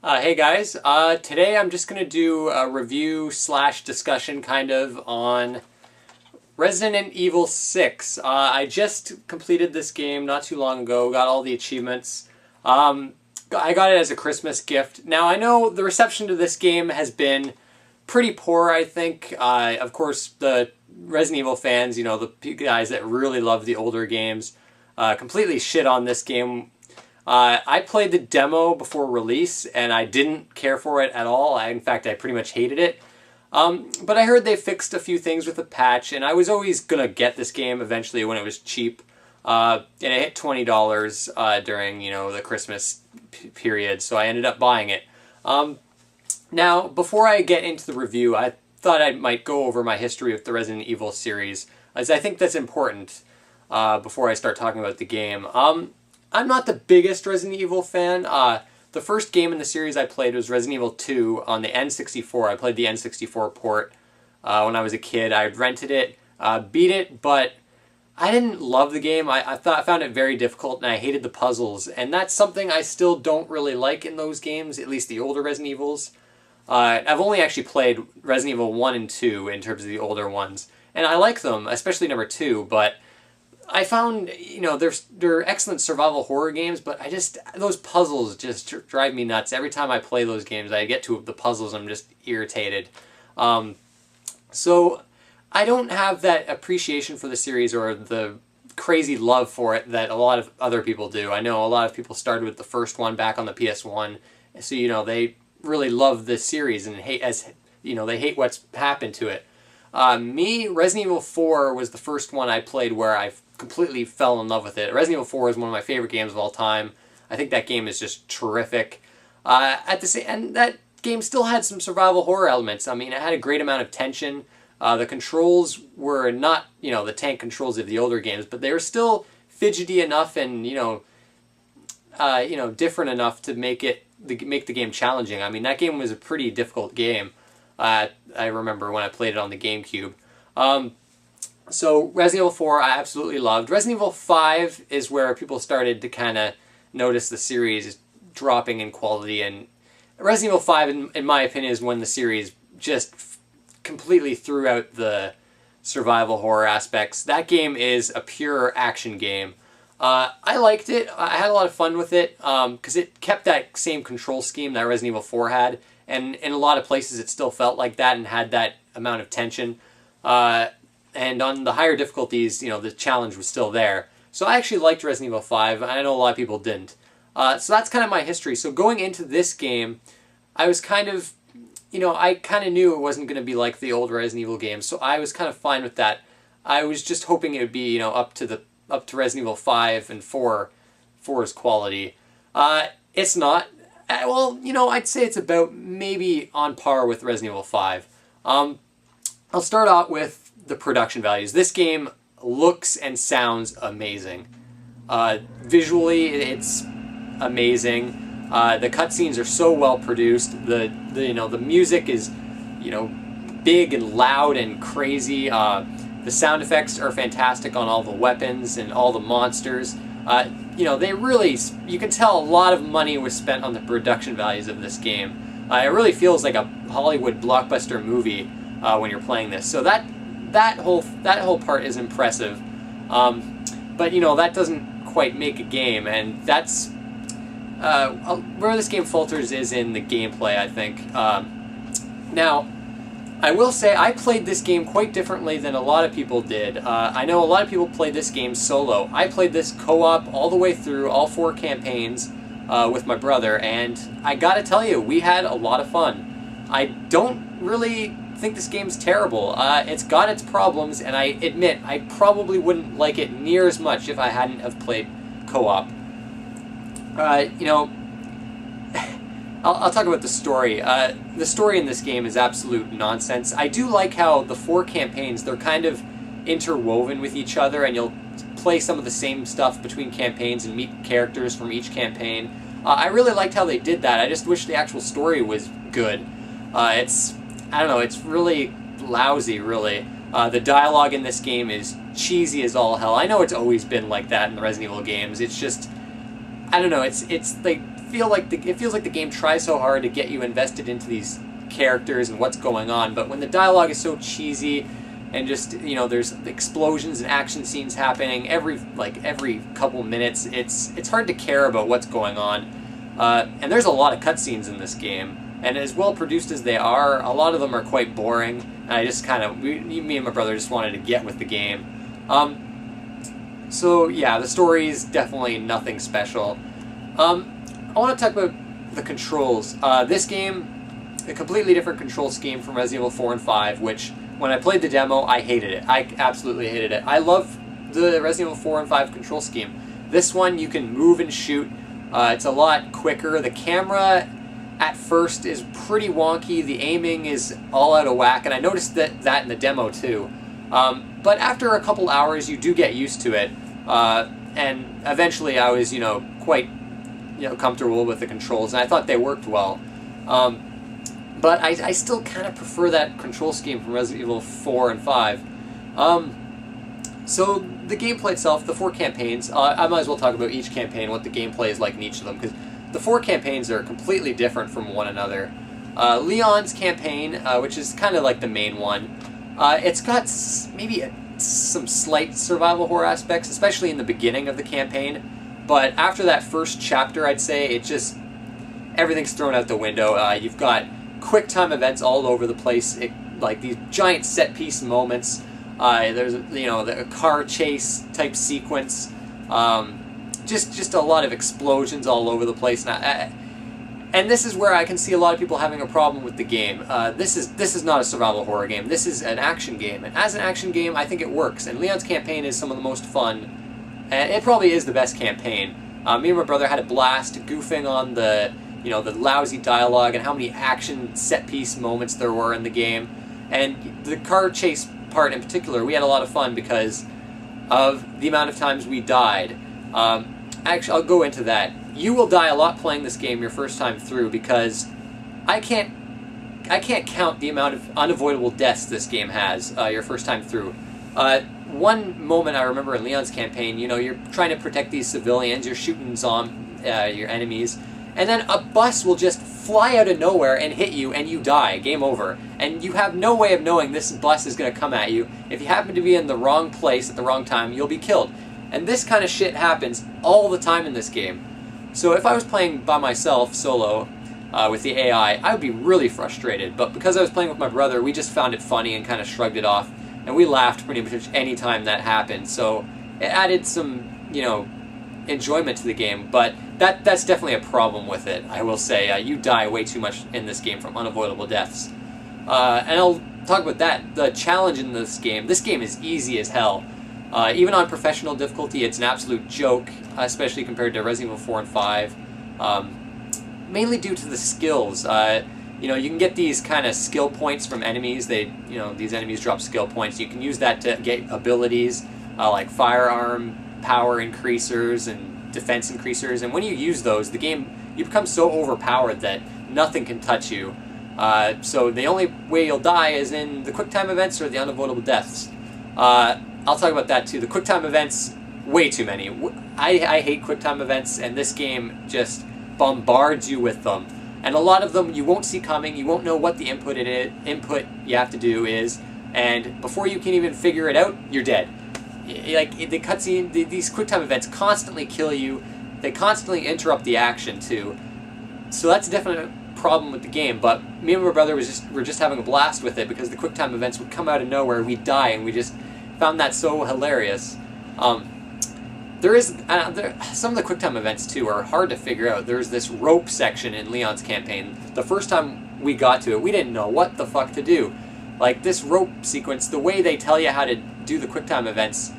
Hey guys, today I'm just going to do a review slash discussion kind of on Resident Evil 6. I just completed this game not too long ago, got all the achievements. I got it as a Christmas gift. Now I know the reception to this game has been pretty poor, I think. Of course, the Resident Evil fans, the guys that really love the older games, completely shit on this game. I played the demo before release, and I didn't care for it at all. In fact, I pretty much hated it. But I heard they fixed a few things with the patch, and I was always going to get this game eventually when it was cheap. And it hit $20 during, the Christmas period, so I ended up buying it. Now, before I get into the review, I thought I might go over my history with the Resident Evil series, as I think that's important before I start talking about the game. I'm not the biggest Resident Evil fan. The first game in the series I played was Resident Evil 2 on the N64. I played the N64 port when I was a kid. I rented it, beat it, but I didn't love the game. I found it very difficult, and I hated the puzzles. And that's something I still don't really like in those games, at least the older Resident Evils. I've only actually played Resident Evil 1 and 2 in terms of the older ones. And I like them, especially number 2, but I found, they're excellent survival horror games, but those puzzles just drive me nuts. Every time I play those games, I get to the puzzles, I'm just irritated. So I don't have that appreciation for the series or the crazy love for it that a lot of other people do. I know a lot of people started with the first one back on the PS1, so, they really love this series and they hate what's happened to it. Resident Evil 4 was the first one I played where I completely fell in love with it. Resident Evil 4 is one of my favorite games of all time. I think that game is just terrific. And that game still had some survival horror elements. I mean, it had a great amount of tension. The controls were not, the tank controls of the older games, but they were still fidgety enough and, different enough to make the game challenging. I mean, that game was a pretty difficult game. I remember when I played it on the GameCube. So Resident Evil 4 I absolutely loved. Resident Evil 5 is where people started to kind of notice the series dropping in quality, and Resident Evil 5, in my opinion, is when the series just completely threw out the survival horror aspects. That game is a pure action game. I liked it. I had a lot of fun with it because it kept that same control scheme that Resident Evil 4 had, and in a lot of places it still felt like that and had that amount of tension. And on the higher difficulties, the challenge was still there. So I actually liked Resident Evil 5. I know a lot of people didn't. So that's kind of my history. So going into this game, I was kind of, I kind of knew it wasn't going to be like the old Resident Evil games. So I was kind of fine with that. I was just hoping it would be, up to Resident Evil 5 and 4's quality. It's not. Well, I'd say it's about maybe on par with Resident Evil 5. I'll start out with the production values. This game looks and sounds amazing. Visually, it's amazing. The cutscenes are so well produced. The music is, big and loud and crazy. The sound effects are fantastic on all the weapons and all the monsters. They really, you can tell a lot of money was spent on the production values of this game. It really feels like a Hollywood blockbuster movie when you're playing this. So that whole part is impressive. But that doesn't quite make a game, and that's where this game falters is in the gameplay, I think. Now, I will say I played this game quite differently than a lot of people did. I know a lot of people played this game solo. I played this co-op all the way through, all 4 campaigns, with my brother, and I gotta tell you, we had a lot of fun. I don't really think this game's terrible. It's got its problems, and I admit I probably wouldn't like it near as much if I hadn't have played co-op. I'll talk about the story. The story in this game is absolute nonsense. I do like how the 4 campaigns, they're kind of interwoven with each other, and you'll play some of the same stuff between campaigns and meet characters from each campaign. I really liked how they did that. I just wish the actual story was good. I don't know, it's really lousy, really. The dialogue in this game is cheesy as all hell. I know it's always been like that in the Resident Evil games. It's just, I don't know, it's like feels like the game tries so hard to get you invested into these characters and what's going on, but when the dialogue is so cheesy and just, you know, there's explosions and action scenes happening every couple minutes, it's hard to care about what's going on. And there's a lot of cutscenes in this game, and as well produced as they are, a lot of them are quite boring. And I just kind of, me and my brother just wanted to get with the game. So yeah, the story is definitely nothing special. I want to talk about the controls. This game, a completely different control scheme from Resident Evil 4 and 5, which when I played the demo, I hated it. I absolutely hated it. I love the Resident Evil 4 and 5 control scheme. This one, you can move and shoot. It's a lot quicker. The camera at first is pretty wonky. The aiming is all out of whack, and I noticed that in the demo too. But after a couple hours, you do get used to it, and eventually I was, quite, comfortable with the controls, and I thought they worked well. But I still kind of prefer that control scheme from Resident Evil 4 and 5. So the gameplay itself, the 4 campaigns, I might as well talk about each campaign, what the gameplay is like in each of them, because the 4 campaigns are completely different from one another. Leon's campaign, which is kind of like the main one, it's got maybe some slight survival horror aspects, especially in the beginning of the campaign, but after that first chapter, I'd say, it just, everything's thrown out the window. You've got quick time events all over the place, like these giant set piece moments. There's the car chase type sequence, just a lot of explosions all over the place, and this is where I can see a lot of people having a problem with the game. This is not a survival horror game. This is an action game, and as an action game, I think it works. And Leon's campaign is some of the most fun, and it probably is the best campaign. Me and my brother had a blast goofing on the lousy dialogue and how many action set piece moments there were in the game, and the car chase part in particular, we had a lot of fun because of the amount of times we died. Actually, I'll go into that. You will die a lot playing this game your first time through, because I can't count the amount of unavoidable deaths this game has your first time through. One moment I remember in Leon's campaign, you're trying to protect these civilians, you're shooting your enemies, and then a bus will just fly out of nowhere and hit you, and you die. Game over. And you have no way of knowing this bus is going to come at you. If you happen to be in the wrong place at the wrong time, you'll be killed. And this kind of shit happens all the time in this game. So if I was playing by myself, solo, with the AI, I would be really frustrated. But because I was playing with my brother, we just found it funny and kind of shrugged it off. And we laughed pretty much any time that happened. So it added some, enjoyment to the game, but that's definitely a problem with it, I will say. You die way too much in this game from unavoidable deaths. And I'll talk about that. The challenge in this game is easy as hell. Even on professional difficulty, it's an absolute joke, especially compared to Resident Evil 4 and 5. Mainly due to the skills. You can get these kind of skill points from enemies. These enemies drop skill points. You can use that to get abilities like firearm power increasers and defense increasers, and when you use those, you become so overpowered that nothing can touch you. So the only way you'll die is in the quick time events or the unavoidable deaths. I'll talk about that too. The quick time events, way too many. I hate quick time events, and this game just bombards you with them. And a lot of them you won't see coming. You won't know what the input you have to do is, and before you can even figure it out, you're dead. Like the cutscene, these quick time events constantly kill you. They constantly interrupt the action too. So that's definitely a problem with the game. But me and my brother were just having a blast with it, because the quick time events would come out of nowhere. We'd die, and we just found that so hilarious. Some of the quick time events too are hard to figure out. There's this rope section in Leon's campaign. The first time we got to it, we didn't know what the fuck to do. Like this rope sequence, the way they tell you how to do the quick time events,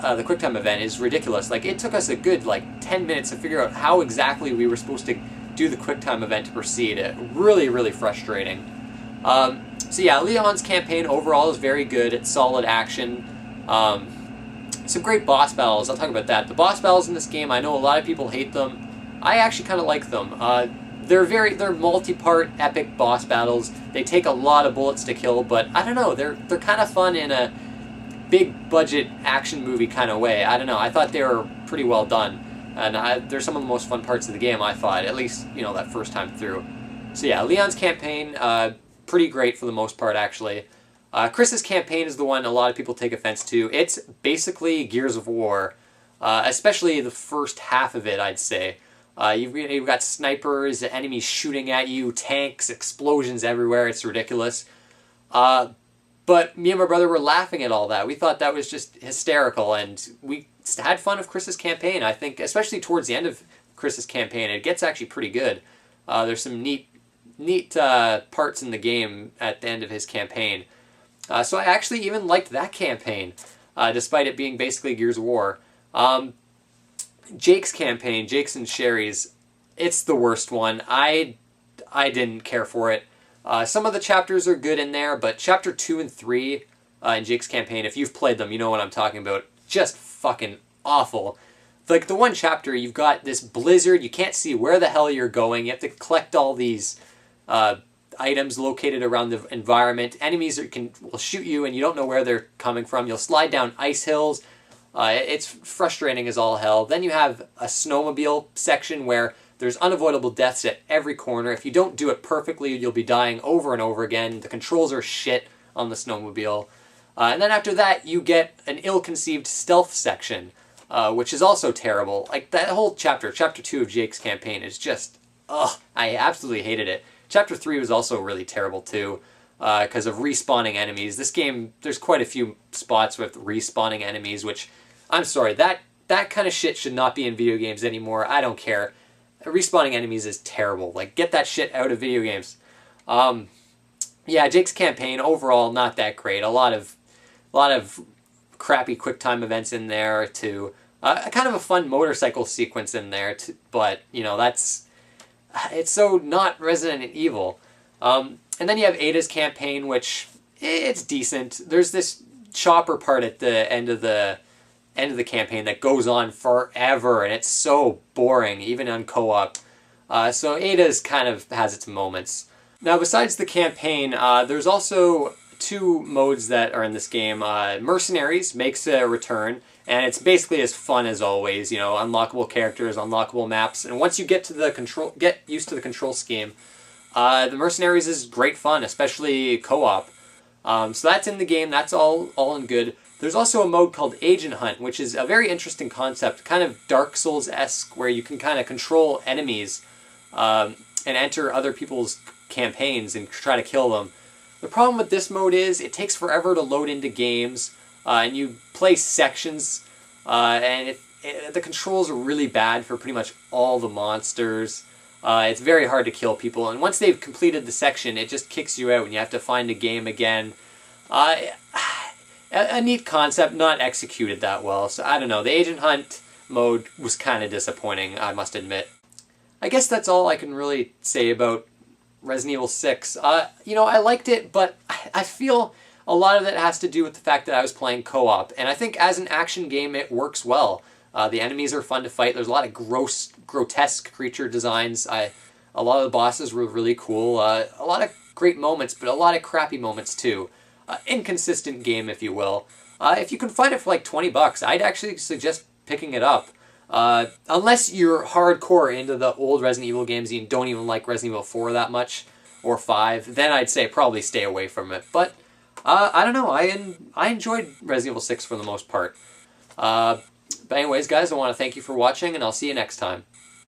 the quick time event is ridiculous. Like it took us a good 10 minutes to figure out how exactly we were supposed to do the quick time event to proceed. Really, really frustrating. So yeah, Leon's campaign overall is very good. It's solid action. Some great boss battles. I'll talk about that. The boss battles in this game, I know a lot of people hate them. I actually kind of like them. They're multi-part epic boss battles. They take a lot of bullets to kill, but I don't know, they're kind of fun in a big budget action movie kind of way. I don't know, I thought they were pretty well done. and they're some of the most fun parts of the game, I thought, at least, you know, that first time through. So yeah, Leon's campaign, pretty great for the most part, actually. Chris's campaign is the one a lot of people take offense to. It's basically Gears of War, especially the first half of it, I'd say. You've got snipers, enemies shooting at you, tanks, explosions everywhere. It's ridiculous. But me and my brother were laughing at all that. We thought that was just hysterical, and we had fun with Chris's campaign. I think, especially towards the end of Chris's campaign, it gets actually pretty good. There's some neat parts in the game at the end of his campaign. So I actually even liked that campaign, despite it being basically Gears of War. Jake's campaign, Jake's and Sherry's, it's the worst one. I didn't care for it. Some of the chapters are good in there, but chapter 2 and 3 in Jake's campaign, if you've played them, you know what I'm talking about. Just fucking awful. Like, the one chapter, you've got this blizzard, you can't see where the hell you're going, you have to collect all these items located around the environment. Enemies will shoot you and you don't know where they're coming from. You'll slide down ice hills. It's frustrating as all hell. Then you have a snowmobile section where there's unavoidable deaths at every corner. If you don't do it perfectly, you'll be dying over and over again. The controls are shit on the snowmobile. And then after that, you get an ill-conceived stealth section, which is also terrible. Like, that whole chapter 2 of Jake's campaign is just, ugh, I absolutely hated it. Chapter 3 was also really terrible too, because of respawning enemies. This game, there's quite a few spots with respawning enemies, which, I'm sorry, that kind of shit should not be in video games anymore. I don't care. Respawning enemies is terrible. Like, get that shit out of video games. Yeah, Jake's campaign, overall, not that great. A lot of crappy QuickTime events in there, to kind of a fun motorcycle sequence in there, but, you know, it's so not Resident Evil. And then you have Ada's campaign, which, it's decent. There's this chopper part at the end of the campaign that goes on forever, and it's so boring, even on co-op. So Ada's kind of has its moments. Now, besides the campaign, there's also 2 modes that are in this game. Mercenaries makes a return, and it's basically as fun as always. You know, unlockable characters, unlockable maps, and once you get used to the control scheme, the Mercenaries is great fun, especially co-op. So that's in the game. That's all in good. There's also a mode called Agent Hunt, which is a very interesting concept, kind of Dark Souls-esque, where you can kind of control enemies and enter other people's campaigns and try to kill them. The problem with this mode is it takes forever to load into games, and you play sections, and the controls are really bad for pretty much all the monsters. It's very hard to kill people, and once they've completed the section, it just kicks you out and you have to find a game again. A neat concept, not executed that well, so I don't know. The Agent Hunt mode was kind of disappointing, I must admit. I guess that's all I can really say about Resident Evil 6. You know, I liked it, but I feel a lot of it has to do with the fact that I was playing co-op, and I think as an action game it works well. The enemies are fun to fight. There's a lot of grotesque creature designs. A lot of the bosses were really cool. A lot of great moments, but a lot of crappy moments too. Inconsistent game, if you will. If you can find it for like $20, I'd actually suggest picking it up. Unless you're hardcore into the old Resident Evil games and you don't even like Resident Evil 4 that much, or 5, then I'd say probably stay away from it. But, I don't know, I enjoyed Resident Evil 6 for the most part. But anyways, guys, I want to thank you for watching, and I'll see you next time.